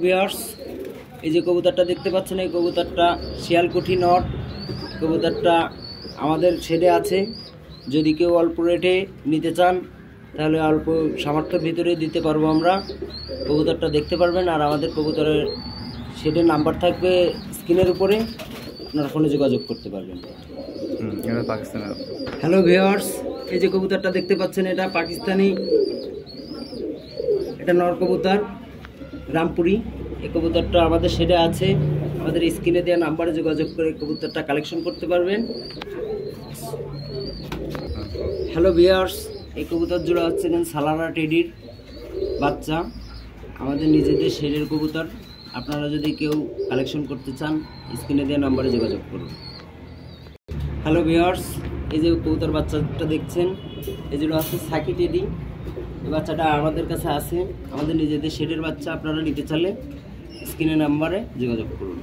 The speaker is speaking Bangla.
ভিউয়ার্স, এই যে কবুতরটা দেখতে পাচ্ছেন, এই কবুতরটা শিয়ালকুঠি নট। কবুতরটা আমাদের শেডে আছে। যদি কেউ অল্প রেটে নিতে চান তাহলে অল্প সামর্থ্যের ভিতরে দিতে পারবো আমরা। কবুতরটা দেখতে পারবেন, আর আমাদের কবুতরের শেডের নাম্বার থাকবে স্ক্রিনের উপরে, আপনার ফোনে যোগাযোগ করতে পারবেন। হ্যালো ভিউয়ার্স, এই যে কবুতরটা দেখতে পাচ্ছেন, এটা পাকিস্তানি, এটা নর কবুতর রামপুরি। এই কবুতরটা আমাদের শেডে আছে। আমাদের স্ক্রিনে দেওয়া নাম্বারে যোগাযোগ করে কবুতরটা কালেকশন করতে পারবেন। হ্যালো ভিউয়ার্স, এই কবুতর জোড়া হচ্ছে সালারা টেডির বাচ্চা, আমাদের নিজেদের শেডের কবুতর। আপনারা যদি কেউ কালেকশন করতে চান স্ক্রিনে দেওয়া নাম্বারে যোগাযোগ করুন। হ্যালো ভিউয়ার্স, এই যে কবুতর বাচ্চাটা দেখছেন, এই জোড়া হচ্ছে সাকি টেডি। এই বাচ্চাটা আমাদের কাছে আছে, আমাদের নিজেদের শেডের বাচ্চা। আপনারা নিতে চাইলে স্ক্রিনে নাম্বারে যোগাযোগ করুন।